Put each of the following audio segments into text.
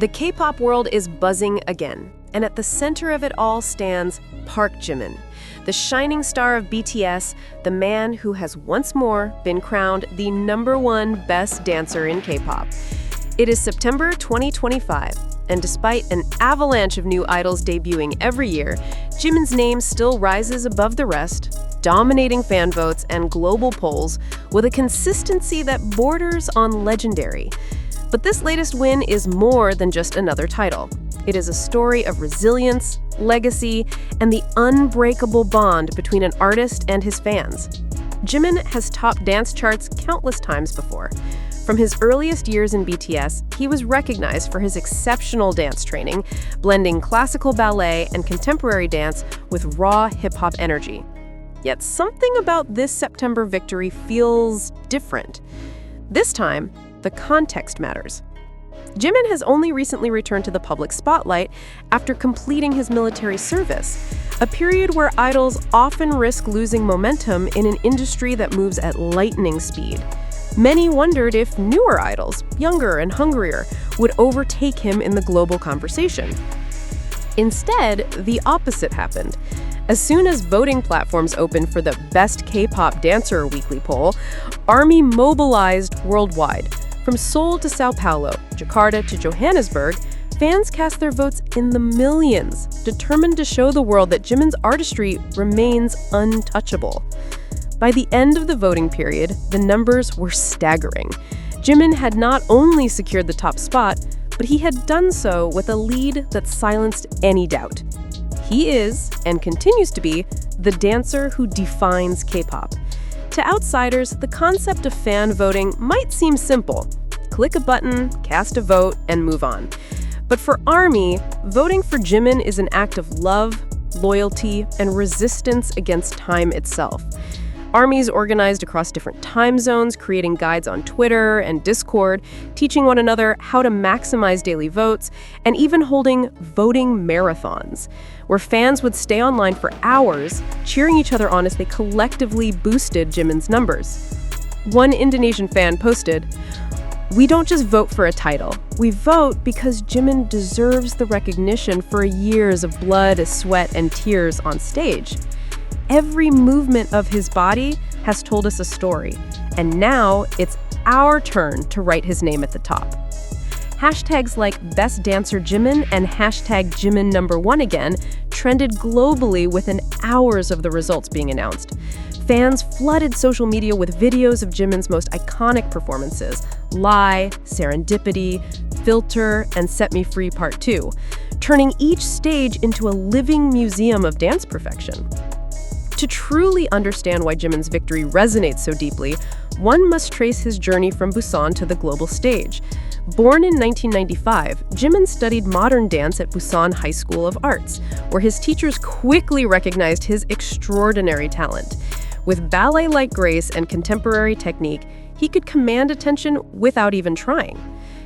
The K-pop world is buzzing again, and at the center of it all stands Park Jimin, the shining star of BTS, the man who has once more been crowned the #1 best dancer in K-pop. It is September 2025, and despite an avalanche of new idols debuting every year, Jimin's name still rises above the rest, dominating fan votes and global polls with a consistency that borders on legendary. But this latest win is more than just another title. It is a story of resilience, legacy, and the unbreakable bond between an artist and his fans. Jimin has topped dance charts countless times before. From his earliest years in BTS, he was recognized for his exceptional dance training, blending classical ballet and contemporary dance with raw hip-hop energy. Yet something about this September victory feels different. This time, the context matters. Jimin has only recently returned to the public spotlight after completing his military service, a period where idols often risk losing momentum in an industry that moves at lightning speed. Many wondered if newer idols, younger and hungrier, would overtake him in the global conversation. Instead, the opposite happened. As soon as voting platforms opened for the Best K-pop Dancer weekly poll, ARMY mobilized worldwide. From Seoul to Sao Paulo, Jakarta to Johannesburg, fans cast their votes in the millions, determined to show the world that Jimin's artistry remains untouchable. By the end of the voting period, the numbers were staggering. Jimin had not only secured the top spot, but he had done so with a lead that silenced any doubt. He is, and continues to be, the dancer who defines K-pop. To outsiders, the concept of fan voting might seem simple. Click a button, cast a vote, and move on. But for ARMY, voting for Jimin is an act of love, loyalty, and resistance against time itself. ARMYs organized across different time zones, creating guides on Twitter and Discord, teaching one another how to maximize daily votes, and even holding voting marathons, where fans would stay online for hours, cheering each other on as they collectively boosted Jimin's numbers. One Indonesian fan posted, "We don't just vote for a title. We vote because Jimin deserves the recognition for years of blood, sweat, and tears on stage. Every movement of his body has told us a story, and now it's our turn to write his name at the top." Hashtags like Best Dancer Jimin and hashtag Jimin #1 again trended globally within hours of the results being announced. Fans flooded social media with videos of Jimin's most iconic performances, Lie, Serendipity, Filter, and Set Me Free Part 2, turning each stage into a living museum of dance perfection. To truly understand why Jimin's victory resonates so deeply, one must trace his journey from Busan to the global stage. Born in 1995, Jimin studied modern dance at Busan High School of Arts, where his teachers quickly recognized his extraordinary talent. With ballet-like grace and contemporary technique, he could command attention without even trying.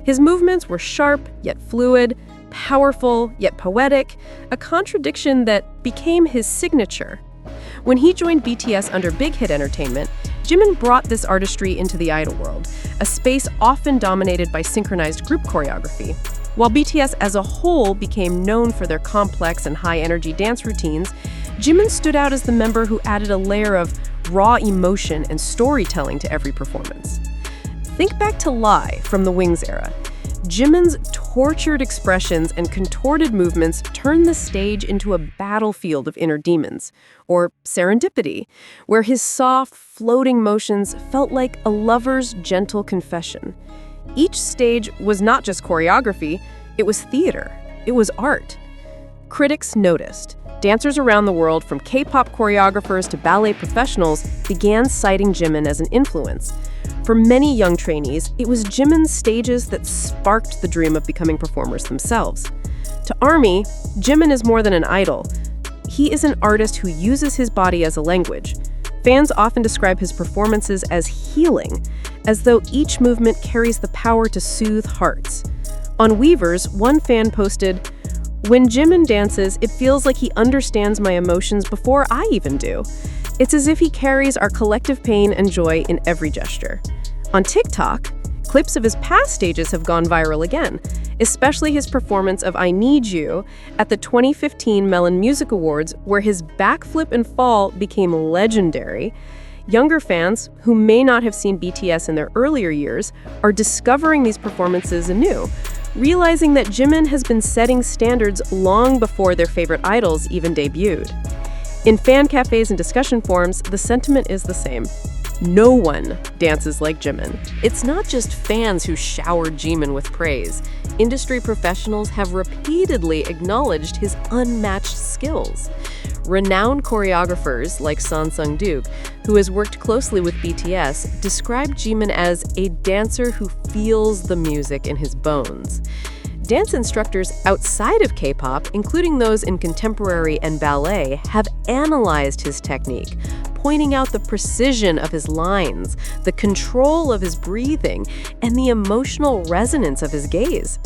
His movements were sharp yet fluid, powerful yet poetic, a contradiction that became his signature. When he joined BTS under Big Hit Entertainment, Jimin brought this artistry into the idol world, a space often dominated by synchronized group choreography. While BTS as a whole became known for their complex and high-energy dance routines, Jimin stood out as the member who added a layer of raw emotion and storytelling to every performance. Think back to Lie from the Wings era. Jimin's tortured expressions and contorted movements turned the stage into a battlefield of inner demons, or Serendipity, where his soft, floating motions felt like a lover's gentle confession. Each stage was not just choreography, it was theater, it was art. Critics noticed. Dancers around the world, from K-pop choreographers to ballet professionals, began citing Jimin as an influence. For many young trainees, it was Jimin's stages that sparked the dream of becoming performers themselves. To ARMY, Jimin is more than an idol. He is an artist who uses his body as a language. Fans often describe his performances as healing, as though each movement carries the power to soothe hearts. On Weavers, one fan posted, "When Jimin dances, it feels like he understands my emotions before I even do. It's as if he carries our collective pain and joy in every gesture." On TikTok, clips of his past stages have gone viral again, especially his performance of I Need You at the 2015 Melon Music Awards, where his backflip and fall became legendary. Younger fans, who may not have seen BTS in their earlier years, are discovering these performances anew, realizing that Jimin has been setting standards long before their favorite idols even debuted. In fan cafes and discussion forums, the sentiment is the same. No one dances like Jimin. It's not just fans who showered Jimin with praise. Industry professionals have repeatedly acknowledged his unmatched skills. Renowned choreographers like Son Sung-duk, who has worked closely with BTS, described Jimin as a dancer who feels the music in his bones. Dance instructors outside of K-pop, including those in contemporary and ballet, have analyzed his technique, pointing out the precision of his lines, the control of his breathing, and the emotional resonance of his gaze.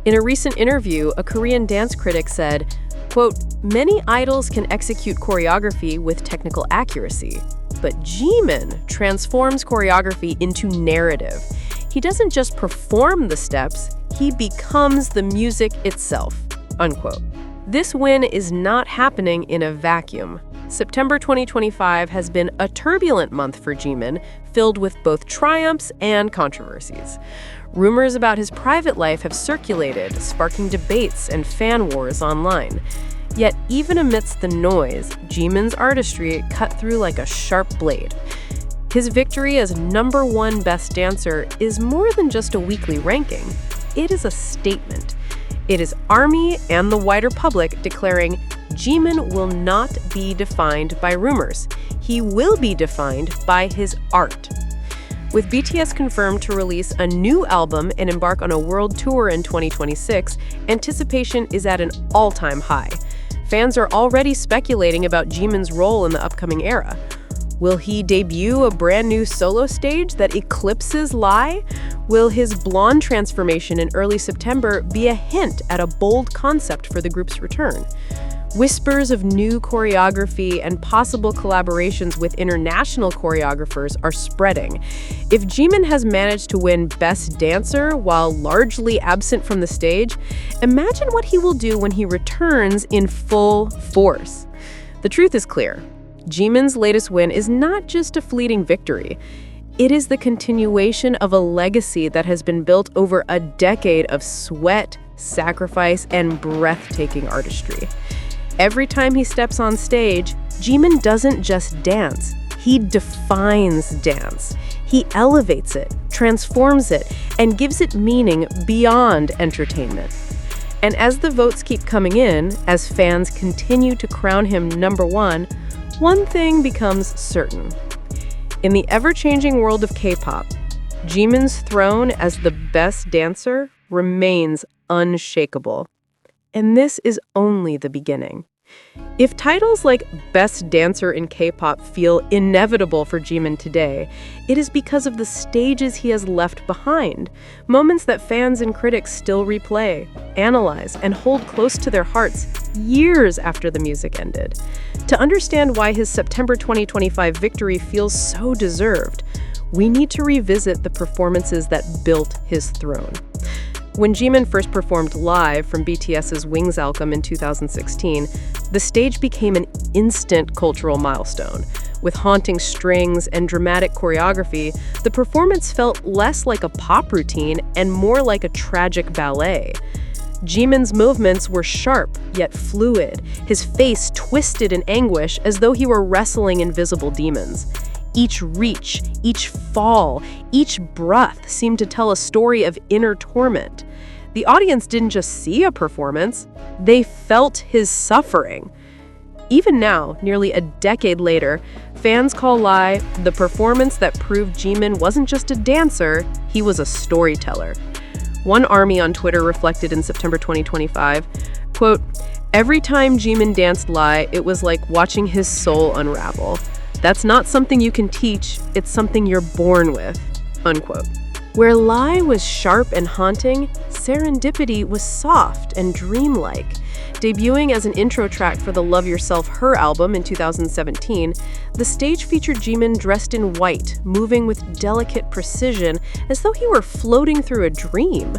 In a recent interview, a Korean dance critic said, quote, "Many idols can execute choreography with technical accuracy, but Jimin transforms choreography into narrative. He doesn't just perform the steps, he becomes the music itself," unquote. This win is not happening in a vacuum. September 2025 has been a turbulent month for Jimin, filled with both triumphs and controversies. Rumors about his private life have circulated, sparking debates and fan wars online. Yet, even amidst the noise, Jimin's artistry cut through like a sharp blade. His victory as #1 best dancer is more than just a weekly ranking. It is a statement. It is ARMY and the wider public declaring Jimin will not be defined by rumors. He will be defined by his art. With BTS confirmed to release a new album and embark on a world tour in 2026, anticipation is at an all-time high. Fans are already speculating about Jimin's role in the upcoming era. Will he debut a brand new solo stage that eclipses Lie? Will his blonde transformation in early September be a hint at a bold concept for the group's return? Whispers of new choreography and possible collaborations with international choreographers are spreading. If Jimin has managed to win Best Dancer while largely absent from the stage, imagine what he will do when he returns in full force. The truth is clear. Jimin's latest win is not just a fleeting victory. It is the continuation of a legacy that has been built over a decade of sweat, sacrifice, and breathtaking artistry. Every time he steps on stage, Jimin doesn't just dance. He defines dance. He elevates it, transforms it, and gives it meaning beyond entertainment. And as the votes keep coming in, as fans continue to crown him #1, one thing becomes certain. In the ever-changing world of K-pop, Jimin's throne as the best dancer remains unshakable. And this is only the beginning. If titles like Best Dancer in K-pop feel inevitable for Jimin today, it is because of the stages he has left behind, moments that fans and critics still replay, analyze, and hold close to their hearts years after the music ended. To understand why his September 2025 victory feels so deserved, we need to revisit the performances that built his throne. When Jimin first performed live from BTS's Wings album in 2016, the stage became an instant cultural milestone. With haunting strings and dramatic choreography, the performance felt less like a pop routine and more like a tragic ballet. Jimin's movements were sharp, yet fluid, his face twisted in anguish as though he were wrestling invisible demons. Each reach, each fall, each breath seemed to tell a story of inner torment. The audience didn't just see a performance, they felt his suffering. Even now, nearly a decade later, fans call Lie the performance that proved Jimin wasn't just a dancer, he was a storyteller. One ARMY on Twitter reflected in September 2025, quote, "Every time Jimin danced Lie, it was like watching his soul unravel. That's not something you can teach, it's something you're born with," unquote. Where Lie was sharp and haunting, Serendipity was soft and dreamlike. Debuting as an intro track for the Love Yourself Her album in 2017, the stage featured Jimin dressed in white, moving with delicate precision as though he were floating through a dream.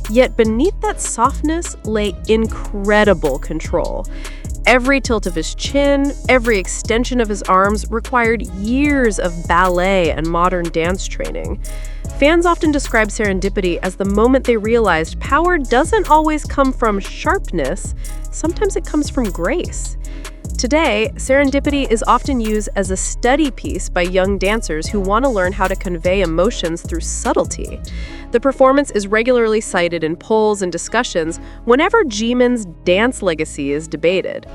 Yet beneath that softness lay incredible control. Every tilt of his chin, every extension of his arms required years of ballet and modern dance training. Fans often describe serendipity as the moment they realized power doesn't always come from sharpness, sometimes it comes from grace. Today, serendipity is often used as a study piece by young dancers who want to learn how to convey emotions through subtlety. The performance is regularly cited in polls and discussions whenever Jimin's dance legacy is debated.